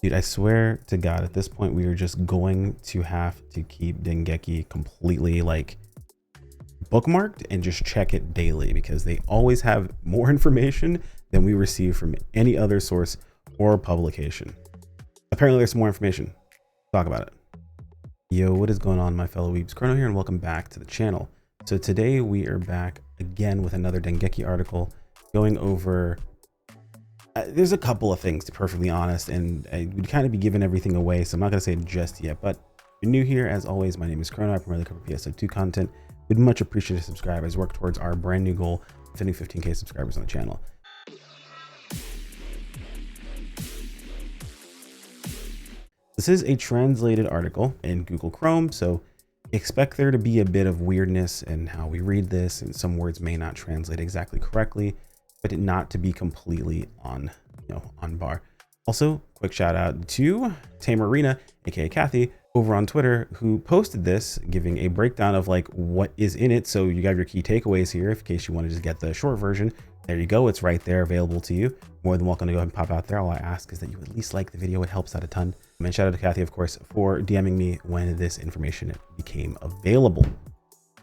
Dude, I swear to God, at this point, we are just going to have to keep Dengeki completely like bookmarked and just check it daily because they always have more information than we receive from any other source or publication. Apparently, there's more information. Talk about it. Yo, what is going on, my fellow weebs? Chrono here, and welcome back to the channel. So today we are back again with another Dengeki article going over there's a couple of things, to be perfectly honest, and we'd kind of be giving everything away, so I'm not going to say it just yet. But if you're new here, as always, my name is Chrono. I primarily cover PSO2 content. We'd much appreciate a subscribe as we work towards our brand new goal of hitting 15K subscribers on the channel. This is a translated article in Google Chrome, so expect there to be a bit of weirdness in how we read this, and some words may not translate exactly correctly, but it not to be completely on bar. Also, quick shout out to Tamarina, aka Kathy, over on Twitter, who posted this, giving a breakdown of like what is in it. So you got your key takeaways here, in case you want to just get the short version. There you go. It's right there available to you. More than welcome to go ahead and pop out there. All I ask is that you at least like the video. It helps out a ton. And shout out to Kathy, of course, for DMing me when this information became available.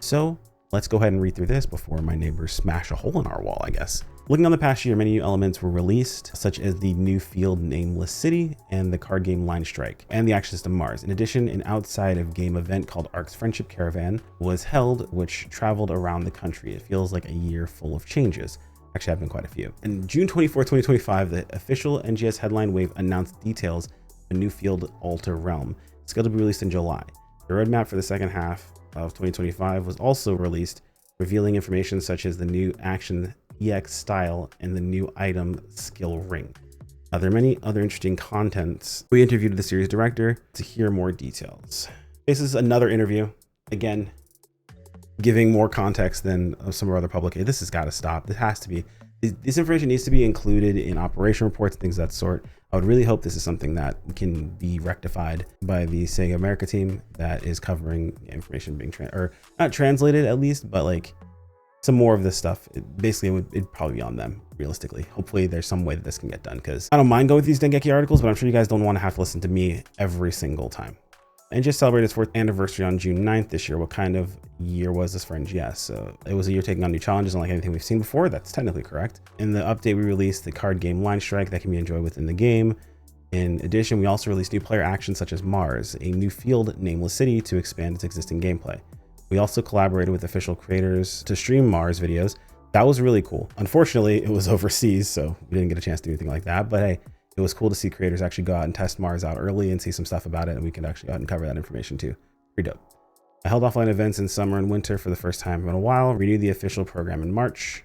So let's go ahead and read through this before my neighbors smash a hole in our wall, I guess. Looking on the past year, many new elements were released, such as the new field Nameless City and the card game Line Strike, and the action system Mars. In addition, an outside of game event called Ark's Friendship Caravan was held, which traveled around the country. It feels like a year full of changes. Actually, have been quite a few. On June 24, 2025, the official NGS headline wave announced details of a new field Alter Realm, scheduled to be released in July. The roadmap for the second half of 2025 was also released, revealing information such as the new action EX style and the new item skill ring. There are many other interesting contents. We interviewed the series director to hear more details. This is another interview, again, giving more context than some of our other publications. This has got to stop. This has to be. This information needs to be included in operation reports, things of that sort. I would really hope this is something that can be rectified by the SEGA America team that is covering information being not translated at least, but like some more of this stuff. It'd probably be on them, realistically. Hopefully there's some way that this can get done, because I don't mind going with these Dengeki articles, but I'm sure you guys don't want to have to listen to me every single time. And just celebrated its 4th anniversary on June 9th this year. What kind of year was this for NGS? So it was a year taking on new challenges, unlike anything we've seen before. That's technically correct. In the update, we released the card game Line Strike that can be enjoyed within the game. In addition, we also released new player actions such as Mars, a new field Nameless City to expand its existing gameplay. We also collaborated with official creators to stream Mars videos. That was really cool. Unfortunately, it was overseas, so we didn't get a chance to do anything like that. But hey, it was cool to see creators actually go out and test Mars out early and see some stuff about it, and we could actually go out and cover that information too. Pretty dope. I held offline events in summer and winter for the first time in a while. Renewed the official program in March.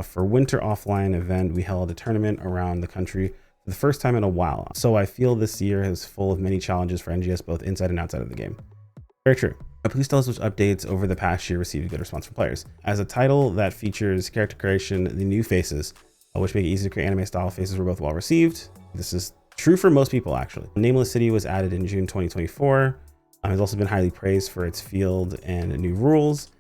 For winter offline event, we held a tournament around the country for the first time in a while. So I feel this year is full of many challenges for NGS, both inside and outside of the game. Very true. Playstyles, which updates over the past year received a good response from players. As a title that features character creation, the new faces, which make it easy to create anime style faces, were both well received. This is true for most people, actually. Nameless City was added in June 2024. It's also been highly praised for its field and new rules.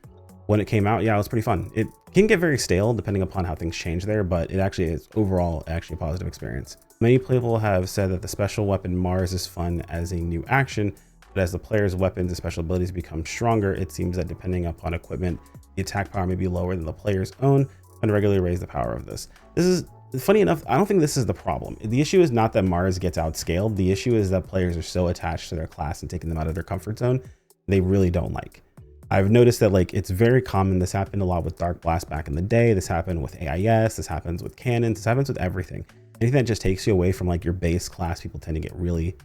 When it came out, yeah, it was pretty fun. It can get very stale depending upon how things change there, but it actually is overall actually a positive experience. Many people have said that the special weapon Mars is fun as a new action, but as the player's weapons and special abilities become stronger, it seems that depending upon equipment, the attack power may be lower than the player's own, and regularly raise the power of this. This is funny enough. I don't think this is the problem. The issue is not that Mars gets outscaled. The issue is that players are so attached to their class and taking them out of their comfort zone, they really don't like. I've noticed that like it's very common. This happened a lot with Dark Blast back in the day. This happened with AIS. This happens with cannons. This happens with everything. Anything that just takes you away from like your base class, people tend to get really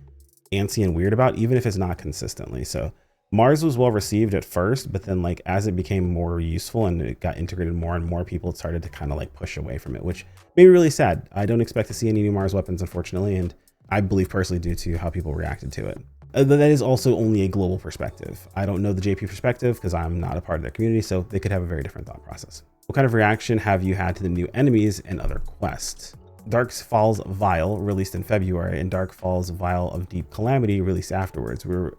antsy and weird about, even if it's not consistently. So Mars was well received at first, but then like as it became more useful and it got integrated more and more, people started to kind of like push away from it, which made me really sad. I don't expect to see any new Mars weapons, unfortunately, and I believe personally due to how people reacted to it. That is also only a global perspective. I don't know the JP perspective because I'm not a part of their community, so they could have a very different thought process. What kind of reaction have you had to the new enemies and other quests? Dark Falls Vial released in February and Dark Falls Vial of Deep Calamity released afterwards. Were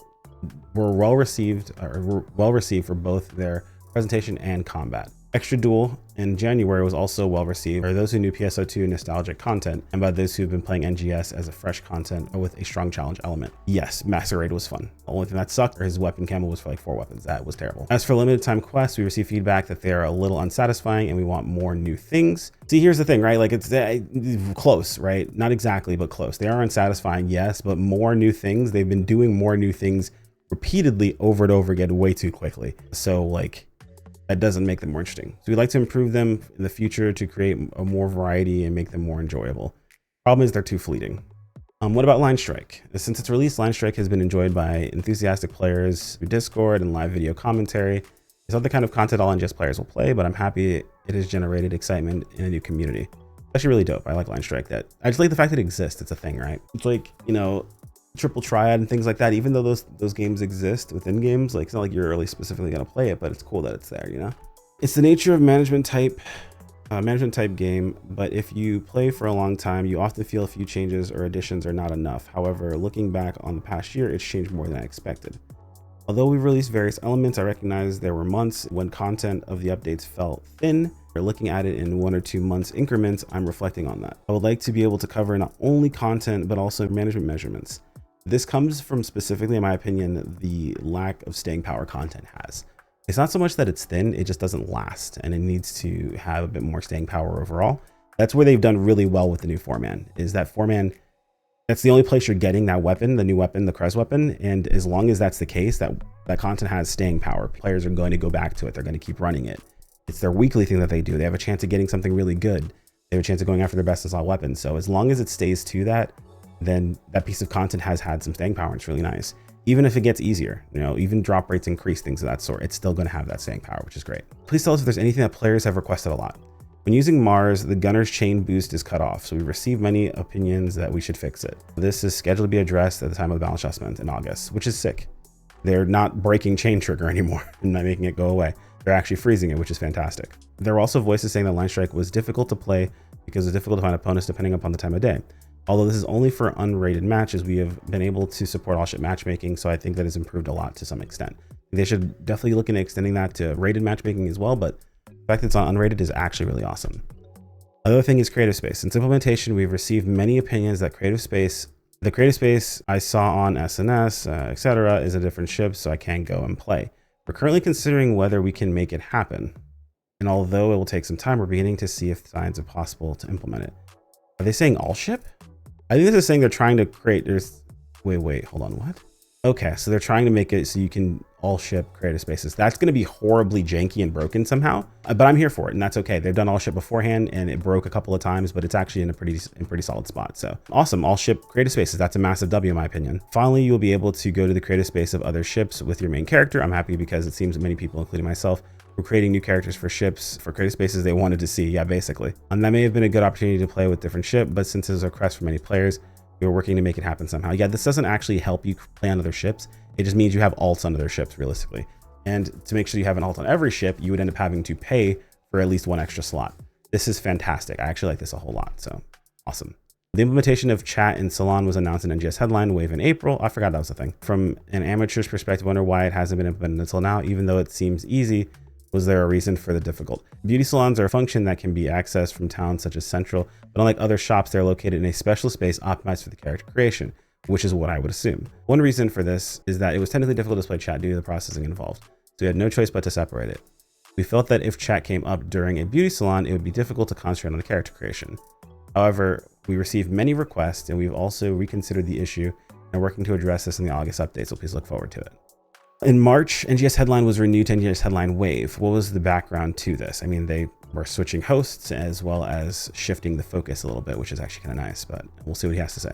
well received for both their presentation and combat. Extra Duel in January was also well received by those who knew PSO2 nostalgic content and by those who have been playing NGS as a fresh content or with a strong challenge element. Yes, Master Raid was fun. The only thing that sucked, or his weapon camo was for like 4 weapons. That was terrible. As for limited time quests, we received feedback that they are a little unsatisfying and we want more new things. See, here's the thing, right? Like it's close, right? Not exactly, but close. They are unsatisfying, yes, but more new things. They've been doing more new things repeatedly over and over again way too quickly. So like, that doesn't make them more interesting. So we'd like to improve them in the future to create a more variety and make them more enjoyable. Problem is they're too fleeting. What about Line Strike? Since its release, Line Strike has been enjoyed by enthusiastic players through Discord and live video commentary. It's not the kind of content all NGS players will play, but I'm happy it has generated excitement in a new community. It's actually really dope. I like Line Strike. I just like the fact that it exists. It's a thing, right? It's like, you know, Triple Triad and things like that. Even though those games exist within games, like it's not like you're really specifically going to play it, but it's cool that it's there, you know. It's the nature of management type game, but if you play for a long time, you often feel a few changes or additions are not enough. However, looking back on the past year, it's changed more than I expected. Although we've released various elements, I recognize there were months when content of the updates felt thin. Or looking at it in 1 or 2 months increments, I'm reflecting on that. I would like to be able to cover not only content, but also management measurements. This comes from specifically, in my opinion, the lack of staying power content has. It's not so much that it's thin, it just doesn't last and it needs to have a bit more staying power overall. That's where they've done really well with the new 4-man, is that 4-man, that's the only place you're getting that weapon, the new weapon, the Krez weapon. And as long as that's the case, that content has staying power. Players are going to go back to it. They're going to keep running it. It's their weekly thing that they do. They have a chance of getting something really good. They have a chance of going after their best in slot weapons. So as long as it stays to that, then that piece of content has had some staying power. It's really nice. Even if it gets easier, you know, even drop rates increase, things of that sort, it's still going to have that staying power, which is great. Please tell us if there's anything that players have requested a lot. When using Mars, the gunner's chain boost is cut off, so we received many opinions that we should fix it. This is scheduled to be addressed at the time of the balance adjustment in August, which is sick. They're not breaking chain trigger anymore and not making it go away. They're actually freezing it, which is fantastic. There were also voices saying that Line Strike was difficult to play because it's difficult to find opponents depending upon the time of day. Although this is only for unrated matches, we have been able to support all ship matchmaking, so I think that has improved a lot to some extent. They should definitely look into extending that to rated matchmaking as well, but the fact that it's on unrated is actually really awesome. Another thing is creative space. Since implementation, we've received many opinions that the creative space I saw on SNS, etc., is a different ship, so I can't go and play. We're currently considering whether we can make it happen, and although it will take some time, we're beginning to see if signs are possible to implement it. Are they saying all ship? I think this is saying they're trying to create, wait, hold on, what? Okay, so they're trying to make it so you can all ship creative spaces. That's going to be horribly janky and broken somehow, but I'm here for it, and that's okay. They've done all ship beforehand, and it broke a couple of times, but it's actually in a pretty solid spot. So awesome, all ship creative spaces. That's a massive W in my opinion. Finally, you'll be able to go to the creative space of other ships with your main character. I'm happy because it seems that many people, including myself, were creating new characters for ships for creative spaces they wanted to see. Yeah, basically. And that may have been a good opportunity to play with different ship, but since there's a request for many players, we were working to make it happen somehow. Yeah, this doesn't actually help you play on other ships. It just means you have alts on other ships realistically. And to make sure you have an alt on every ship, you would end up having to pay for at least 1 extra slot. This is fantastic. I actually like this a whole lot, so awesome. The implementation of chat in Salon was announced in NGS headline wave in April. I forgot that was a thing. From an amateur's perspective, I wonder why it hasn't been implemented until now, even though it seems easy. Was there a reason for the difficult? Beauty salons are a function that can be accessed from towns such as Central, but unlike other shops, they're located in a special space optimized for the character creation, which is what I would assume. One reason for this is that it was technically difficult to display chat due to the processing involved, so we had no choice but to separate it. We felt that if chat came up during a beauty salon, it would be difficult to concentrate on the character creation. However, we received many requests, and we've also reconsidered the issue and are working to address this in the August update, so please look forward to it. In March, NGS Headline was renewed to NGS Headline Wave. What was the background to this? I mean, they were switching hosts as well as shifting the focus a little bit, which is actually kind of nice, but we'll see what he has to say.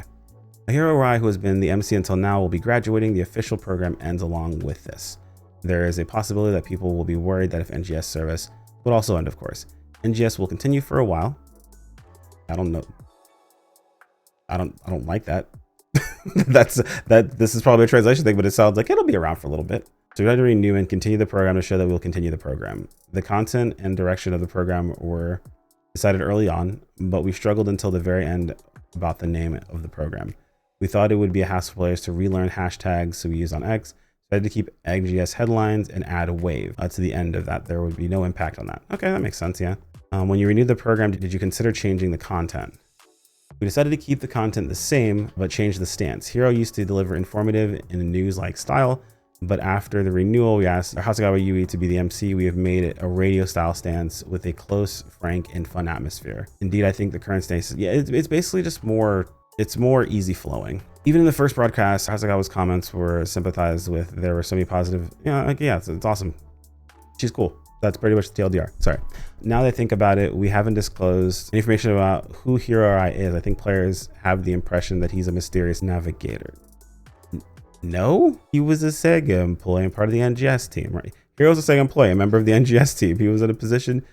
Hiro Rai, who has been the MC until now, will be graduating. The official program ends along with this. There is a possibility that people will be worried that if NGS service would also end, of course. NGS will continue for a while. I don't know. I don't like that. This is probably a translation thing, but it sounds like it'll be around for a little bit. So we had to renew and continue the program to show that we'll continue the program. The content and direction of the program were decided early on, but we struggled until the very end about the name of the program. We thought it would be a hassle for players to relearn hashtags, so we used on X, so Decided to keep NGS headlines and add a wave to the end of that. There would be no impact on that. Okay, that makes sense, yeah. When you renewed the program, did you consider changing the content? We decided to keep the content the same, but change the stance. Hero used to deliver informative and news-like style, but after the renewal, we asked Hasegawa Yui to be the MC. We have made it a radio-style stance with a close, frank, and fun atmosphere. Indeed, I think the current stance, yeah, it's basically just more, it's more easy flowing. Even in the first broadcast, Hasegawa's comments were sympathized with. There were so many positive, it's awesome. She's cool. That's pretty much the TLDR. Sorry. Now that I think about it, we haven't disclosed any information about who Hero Rai is. I think players have the impression that he's a mysterious navigator. No, he was a SEGA employee and part of the NGS team, right? Hero's a SEGA employee, a member of the NGS team. He was in a position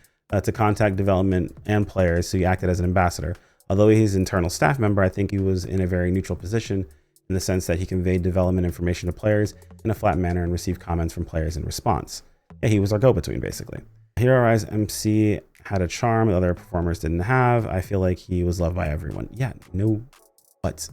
to contact development and players, so he acted as an ambassador. Although he's an internal staff member, I think he was in a very neutral position in the sense that he conveyed development information to players in a flat manner and received comments from players in response. Yeah, he was our go-between, basically. Hero Rai's MC had a charm that other performers didn't have. I feel like he was loved by everyone. Yeah, no buts.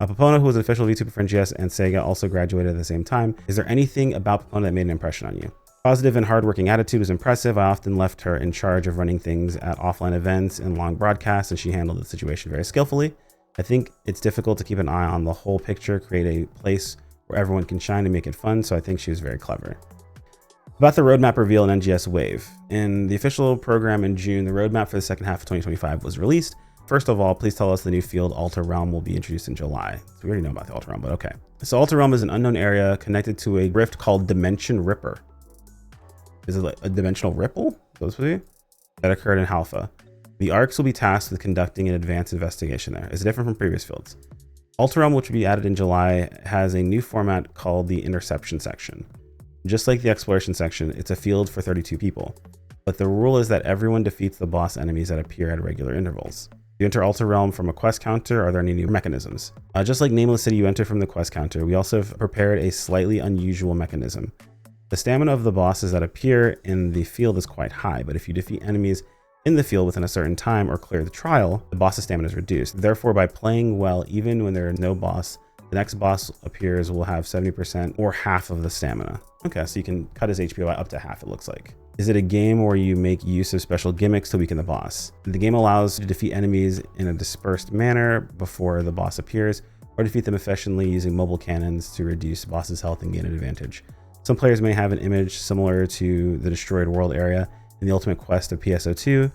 Popona, who was an official VTuber for NGS and SEGA, also graduated at the same time. Is there anything about Popona that made an impression on you? Positive and hardworking attitude was impressive. I often left her in charge of running things at offline events and long broadcasts, and she handled the situation very skillfully. I think it's difficult to keep an eye on the whole picture, create a place where everyone can shine and make it fun, so I think she was very clever. About the roadmap reveal in NGS Wave. In the official program in June, the roadmap for the second half of 2025 was released. First of all, please tell us the new field Alter Realm will be introduced in July. So we already know about the Alter Realm, but okay. So Alter Realm is an unknown area connected to a rift called Dimension Ripper. Is it like a dimensional ripple? That occurred in Halpha. The ARCs will be tasked with conducting an advanced investigation there. It's different from previous fields. Alter Realm, which will be added in July, has a new format called the Interception section. Just like the Exploration section, it's a field for 32 people. But the rule is that everyone defeats the boss enemies that appear at regular intervals. You enter Alter Realm from a quest counter. Are there any new mechanisms? Just like Nameless City, you enter from the quest counter. We also have prepared a slightly unusual mechanism. The stamina of the bosses that appear in the field is quite high, but if you defeat enemies in the field within a certain time or clear the trial, the boss's stamina is reduced. Therefore, by playing well, even when there is no boss, the next boss appears will have 70% or half of the stamina. Okay, so you can cut his HP by up to half, it looks like. Is it a game where you make use of special gimmicks to weaken the boss? The game allows you to defeat enemies in a dispersed manner before the boss appears, or defeat them efficiently using mobile cannons to reduce boss's health and gain an advantage. Some players may have an image similar to the Destroyed World area in the Ultimate Quest of PSO2,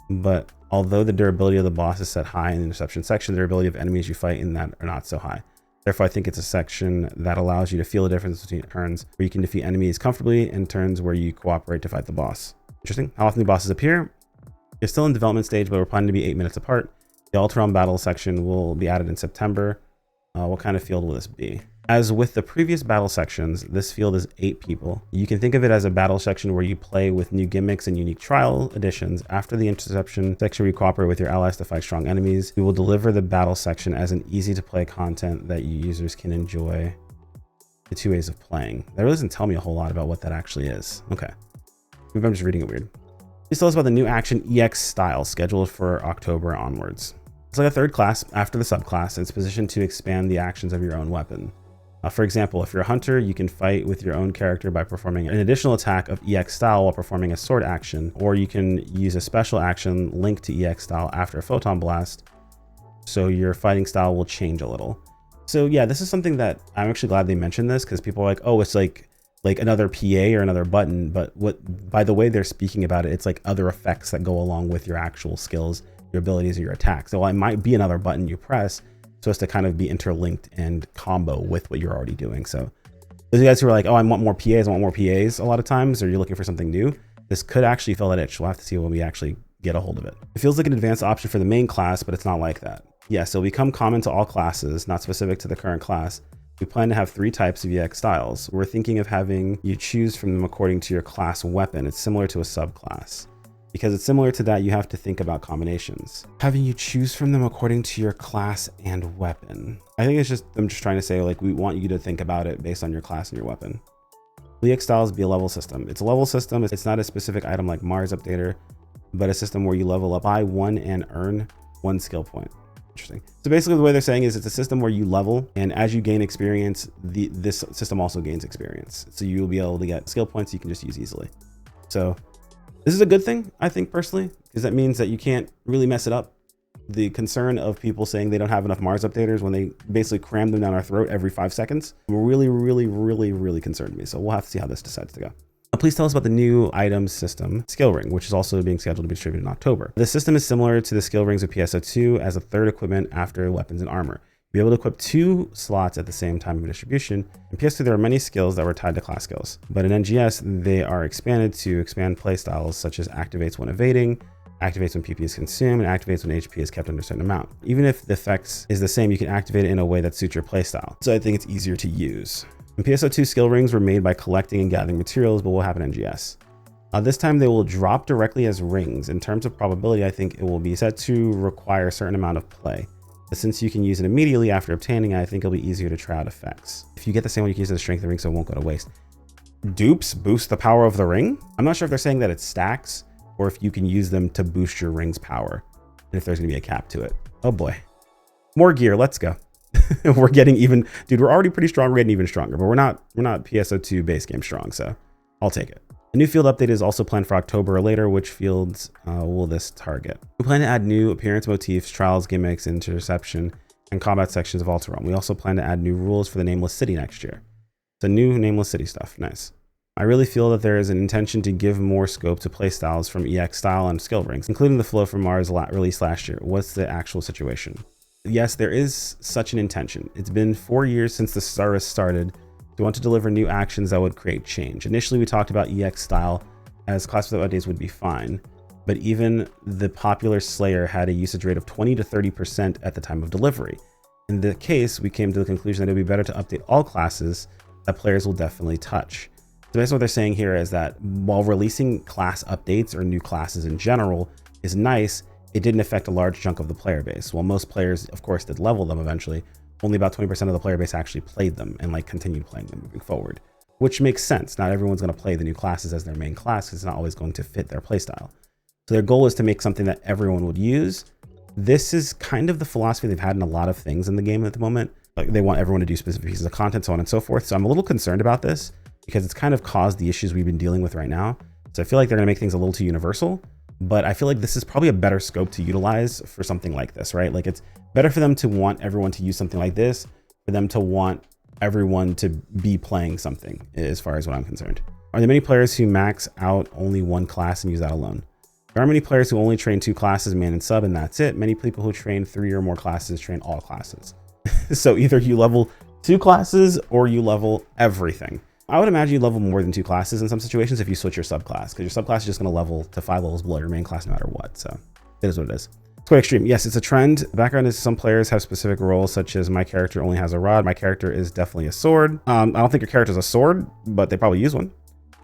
but although the durability of the boss is set high in the Interception section, the durability of enemies you fight in that are not so high. Therefore, I think it's a section that allows you to feel the difference between turns where you can defeat enemies comfortably and turns where you cooperate to fight the boss. Interesting. How often do bosses appear? They're still in development stage, but we're planning to be 8 minutes apart. The Alter Realm battle section will be added in September. What kind of field will this be? As with the previous battle sections, this field is 8 people. You can think of it as a battle section where you play with new gimmicks and unique trial additions. After the Interception section, we cooperate with your allies to fight strong enemies. We will deliver the battle section as an easy to play content that you users can enjoy the 2 ways of playing. That really doesn't tell me a whole lot about what that actually is. Okay, maybe I'm just reading it weird. Please tell us about the new action EX style scheduled for October onwards. It's like a third class after the subclass, and it's positioned to expand the actions of your own weapon. For example, if you're a hunter, you can fight with your own character by performing an additional attack of EX style while performing a sword action, or you can use a special action linked to EX style after a photon blast, so your fighting style will change a little. So yeah, this is something that I'm actually glad they mentioned this, because people are like, oh, it's like another PA or another button, but by the way they're speaking about it, it's like other effects that go along with your actual skills, your abilities, or your attacks. So it might be another button you press so as to kind of be interlinked and combo with what you're already doing. So those guys who are like, oh, I want more PAs, a lot of times, or you're looking for something new, this could actually fill that itch. We'll have to see when we actually get a hold of it. It feels like an advanced option for the main class, but it's not like that. Yes, it'll become common to all classes, not specific to the current class. We plan to have 3 types of EX styles. We're thinking of having you choose from them according to your class weapon. It's similar to a subclass. Because it's similar to that, you have to think about combinations. Having you choose from them according to your class and weapon. I think it's just them just trying to say, like, we want you to think about it based on your class and your weapon. Will EX styles be a level system? It's a level system. It's not a specific item like Mars Updater, but a system where you level up by 1 and earn 1 skill point. Interesting. So basically the way they're saying is it's a system where you level, and as you gain experience, this system also gains experience. So you'll be able to get skill points you can just use easily. So this is a good thing, I think, personally, because that means that you can't really mess it up. The concern of people saying they don't have enough Mars updaters when they basically cram them down our throat every 5 seconds really concerned me. So we'll have to see how this decides to go. Please tell us about the new items system skill ring, which is also being scheduled to be distributed in October. The system is similar to the skill rings of PSO2 as a third equipment after weapons and armor. You'll be able to equip 2 slots at the same time of distribution. In PS2, there are many skills that were tied to class skills, but in NGS, they are expanded to expand playstyles such as activates when evading, activates when PP is consumed, and activates when HP is kept under a certain amount. Even if the effects is the same, you can activate it in a way that suits your playstyle. So I think it's easier to use. In PSO2, skill rings were made by collecting and gathering materials, but will happen in NGS. This time they will drop directly as rings. In terms of probability, I think it will be set to require a certain amount of play. But since you can use it immediately after obtaining it, I think it'll be easier to try out effects. If you get the same one, you can use it to strengthen the ring so it won't go to waste. Dupes boost the power of the ring? I'm not sure if they're saying that it stacks or if you can use them to boost your ring's power and if there's gonna be a cap to it. Oh boy. More gear, let's go. We're getting even, dude, we're already pretty strong, we're getting even stronger, but we're not PSO2 base game strong, so I'll take it. A new field update is also planned for October or later. Which fields will this target? We plan to add new appearance motifs, trials, gimmicks, interception, and combat sections of Alteron. We also plan to add new rules for the Nameless City next year. So new Nameless City stuff, nice. I really feel that there is an intention to give more scope to playstyles from EX style and skill rings, including the flow from Mars released last year. What's the actual situation? Yes, there is such an intention. It's been 4 years since the service started. We want to deliver new actions that would create change. Initially, we talked about EX style as class without updates would be fine, but even the popular Slayer had a usage rate of 20 to 30% at the time of delivery. In the case, we came to the conclusion that it would be better to update all classes that players will definitely touch. So basically what they're saying here is that while releasing class updates or new classes in general is nice, it didn't affect a large chunk of the player base. While most players, of course, did level them eventually, only about 20% of the player base actually played them and like continued playing them moving forward, which makes sense. Not everyone's going to play the new classes as their main class because it's not always going to fit their playstyle. So their goal is to make something that everyone would use. This is kind of the philosophy they've had in a lot of things in the game at the moment. Like they want everyone to do specific pieces of content, so on and so forth. So I'm a little concerned about this because it's kind of caused the issues we've been dealing with right now. So I feel like they're going to make things a little too universal. But I feel like this is probably a better scope to utilize for something like this, right? Like it's better for them to want everyone to use something like this, for them to want everyone to be playing something, as far as what I'm concerned. Are there many players who max out only one class and use that alone? There are many players who only train 2 classes, man and sub, and that's it. Many people who train 3 or more classes train all classes. So either you level 2 classes or you level everything. I would imagine you level more than 2 classes in some situations if you switch your subclass, because your subclass is just going to level to 5 levels below your main class no matter what. So it is what it is. It's quite extreme. Yes, it's a trend. The background is some players have specific roles, such as my character only has a rod. My character is definitely a sword. I don't think your character is a sword, but they probably use one.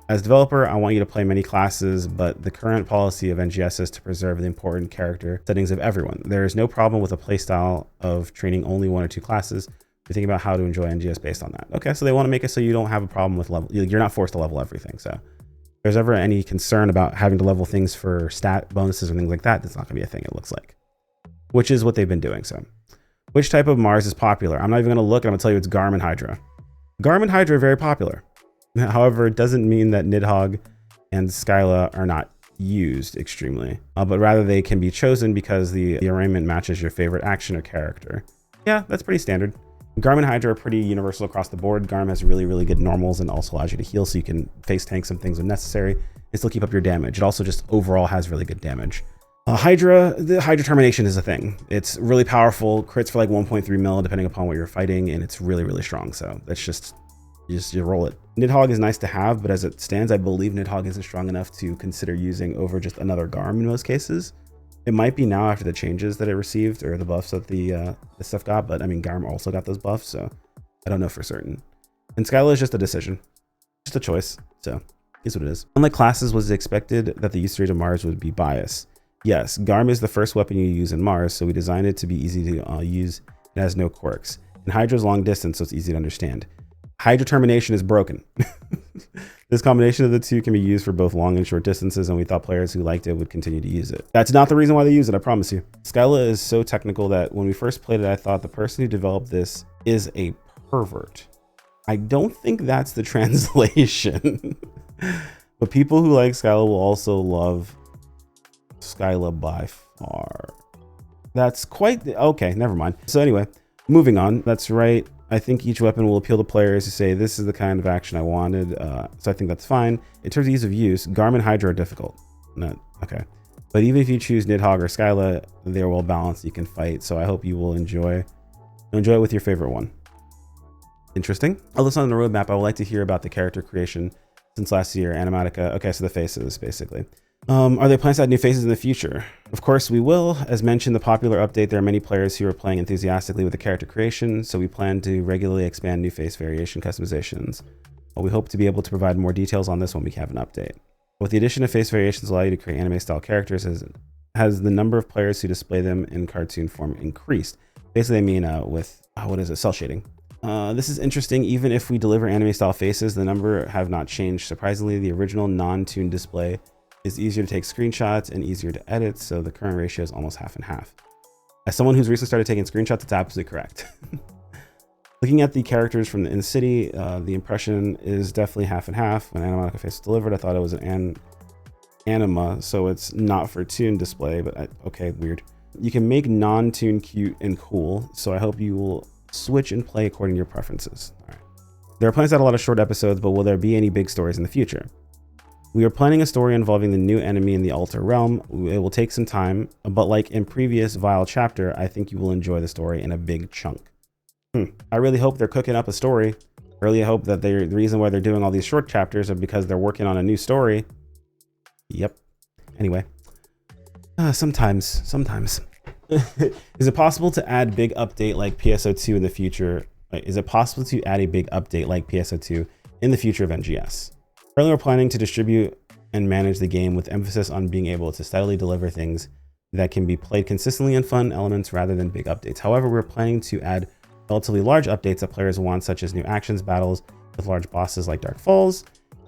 As developer, I want you to play many classes, but the current policy of NGS is to preserve the important character settings of everyone. There is no problem with a playstyle of training only 1 or 2 classes. We think about how to enjoy NGS based on that. Okay, so they want to make it so you don't have a problem with level. You're not forced to level everything. So if there's ever any concern about having to level things for stat bonuses or things like that, that's not going to be a thing, it looks like. Which is what they've been doing. So which type of Mars is popular? I'm not even going to look. I'm going to tell you it's Garm and Hydra. Garm and Hydra are very popular. However, it doesn't mean that Nidhogg and Skyla are not used extremely, but rather they can be chosen because the arrangement matches your favorite action or character. Yeah, that's pretty standard. Garm and Hydra are pretty universal across the board. Garm has really good normals and also allows you to heal so you can face tank some things when necessary and still keep up your damage. It also just overall has really good damage. Hydra, the Hydra termination is a thing. It's really powerful, crits for like 1.3 mil depending upon what you're fighting, and it's really strong. So that's just you roll it. Nidhogg is nice to have, but as it stands, I believe Nidhogg isn't strong enough to consider using over just another Garm in most cases. It might be now after the changes that it received or the buffs that the stuff got, but I mean, Garm also got those buffs, so I don't know for certain. And Skyla is just a decision, just a choice, so it's what it is. Unlike classes, was it expected that the usage rate of Mars would be biased? Yes, Garm is the first weapon you use in Mars, so we designed it to be easy to use. It has no quirks. And Hydra's long distance, so it's easy to understand. Hydra termination is broken. This combination of the two can be used for both long and short distances, and we thought players who liked it would continue to use it. That's not the reason why they use it, I promise you. Skyla is so technical that when we first played it, I thought the person who developed this is a pervert. I don't think that's the translation. But people who like Skyla will also love Skyla by far. That's quite okay, never mind. So anyway, moving on. That's right. I think each weapon will appeal to players who say this is the kind of action I wanted. So I think that's fine. In terms of ease of use, Garmin Hydra are difficult. No, okay. But even if you choose Nidhogg or Skyla, they're well balanced. You can fight. So I hope you will enjoy it with your favorite one. Interesting. Also on the roadmap, I would like to hear about the character creation since last year, Animatica. Okay, so the faces, basically. Are there plans to add new faces in the future? Of course we will. As mentioned, the popular update, there are many players who are playing enthusiastically with the character creation, so we plan to regularly expand new face variation customizations. We hope to be able to provide more details on this when we have an update. With the addition of face variations allow you to create anime-style characters, has the number of players who display them in cartoon form increased? Basically, I mean with, what is it, cell shading. This is interesting. Even if we deliver anime-style faces, the number have not changed. Surprisingly, the original non-tuned display is easier to take screenshots and easier to edit, so the current ratio is almost half and half. As someone who's recently started taking screenshots, it's absolutely correct. Looking at the characters from the in-city, the impression is definitely half and half. When Animatica face was delivered, I thought it was an anima, so it's not for tuned display, but okay, weird. You can make non-tuned cute and cool, so I hope you will switch and play according to your preferences. All right. There are plans to add a lot of short episodes, but will there be any big stories in the future? We are planning a story involving the new enemy in the Altar Realm. It will take some time, but like in previous Vile chapter, I think you will enjoy the story in a big chunk. I really hope they're cooking up a story. I really hope that the reason why they're doing all these short chapters are because they're working on a new story. Yep. Anyway, sometimes. Is it possible to add big update like PSO2 in the future? Is it possible to add a big update like PSO2 in the future of NGS? Currently, we're planning to distribute and manage the game with emphasis on being able to steadily deliver things that can be played consistently and fun elements rather than big updates. However, we're planning to add relatively large updates that players want, such as new actions, battles with large bosses like Dark Falls,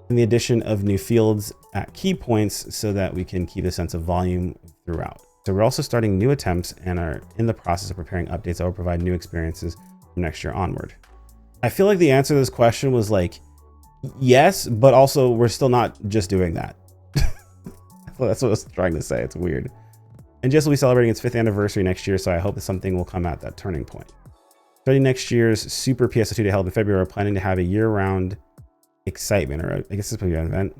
and the addition of new fields at key points so that we can keep a sense of volume throughout. So we're also starting new attempts and are in the process of preparing updates that will provide new experiences from next year onward. I feel like the answer to this question was like, yes, but also we're still not just doing that. That's what I was trying to say. It's weird. And just will be celebrating its 5th anniversary next year, so I hope that something will come at that turning point. Starting next year's Super PSO2 Day held in February, we're planning to have a year-round excitement, or I guess it's an event.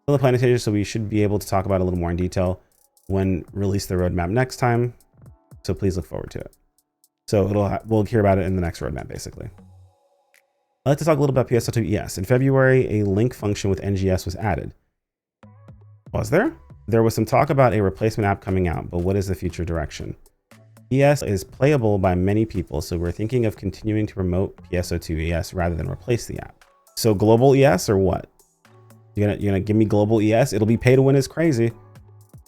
Still the planning stages, so we should be able to talk about it a little more in detail when release the roadmap next time. So please look forward to it. So we'll hear about it in the next roadmap, basically. I'd like to talk a little about PSO2NGS. In February, a link function with NGS was added. Was there? There was some talk about a replacement app coming out, but what is the future direction? ES is playable by many people, so we're thinking of continuing to promote PSO2ES rather than replace the app. So global ES or what? You're gonna give me global ES? It'll be pay to win is crazy.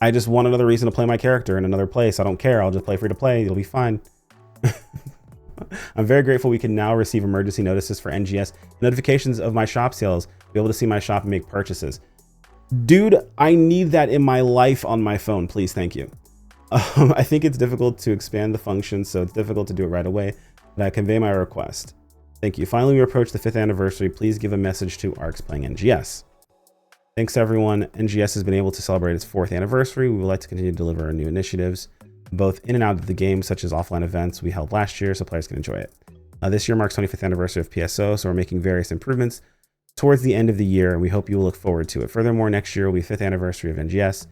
I just want another reason to play my character in another place. I don't care. I'll just play free to play. It'll be fine. I'm very grateful we can now receive emergency notices for NGS, notifications of my shop sales, be able to see my shop and make purchases. Dude, I need that in my life on my phone, please. Thank you. I think it's difficult to expand the function, so it's difficult to do it right away, but I convey my request. Thank you. Finally, we approach the 5th anniversary. Please give a message to ARCs playing NGS. Thanks to everyone. NGS has been able to celebrate its 4th anniversary. We would like to continue to deliver new initiatives, both in and out of the game, such as offline events we held last year, so players can enjoy it. This year marks 25th anniversary of PSO, so we're making various improvements towards the end of the year, and we hope you will look forward to it. Furthermore, next year will be the 5th anniversary of NGS,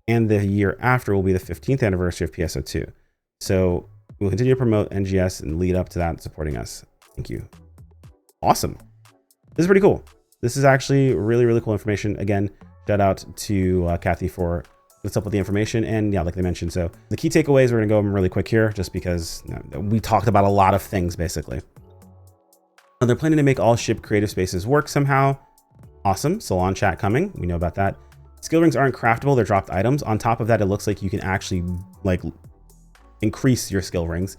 and the year after will be the 15th anniversary of PSO2. So we'll continue to promote NGS and lead up to that, supporting us. Thank you. Awesome. This is pretty cool. This is actually really, really cool information. Again, shout out to Kathy for what's up with the information. And yeah, like I mentioned, so the key takeaways, we're gonna go over them really quick here, just because we talked about a lot of things, basically. They're planning to make all ship creative spaces work somehow. Awesome. Salon chat coming. We know about that. Skill rings aren't craftable. They're dropped items. On top of that, it looks like you can actually like increase your skill rings.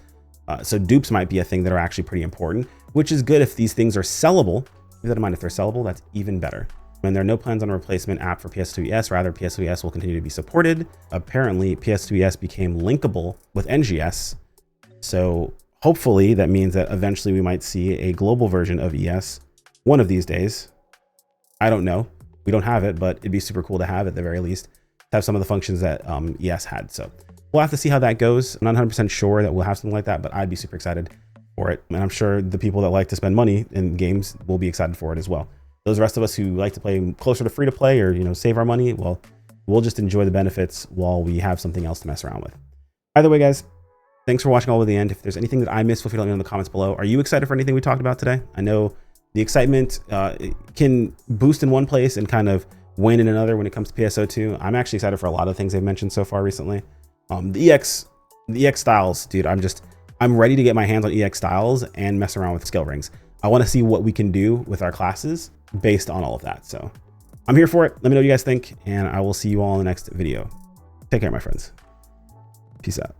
So dupes might be a thing that are actually pretty important, which is good if these things are sellable. Keep that in mind. If they're sellable, that's even better. And there are no plans on a replacement app for PS2ES. Rather, PS2ES will continue to be supported. Apparently, PS2ES became linkable with NGS. So hopefully that means that eventually we might see a global version of ES one of these days. I don't know. We don't have it, but it'd be super cool to have at the very least, to have some of the functions that ES had. So we'll have to see how that goes. I'm not 100% sure that we'll have something like that, but I'd be super excited for it. And I'm sure the people that like to spend money in games will be excited for it as well. Those rest of us who like to play closer to free to play or, you know, save our money, well, we'll just enjoy the benefits while we have something else to mess around with. Either way, guys, thanks for watching all the way to the end. If there's anything that I missed, feel free to let me know in the comments below. Are you excited for anything we talked about today? I know the excitement can boost in one place and kind of wane in another when it comes to PSO2. I'm actually excited for a lot of things they've mentioned so far recently. The EX styles, dude, I'm ready to get my hands on EX styles and mess around with skill rings. I want to see what we can do with our classes based on all of that. So I'm here for it. Let me know what you guys think, and I will see you all in the next video. Take care, my friends. Peace out.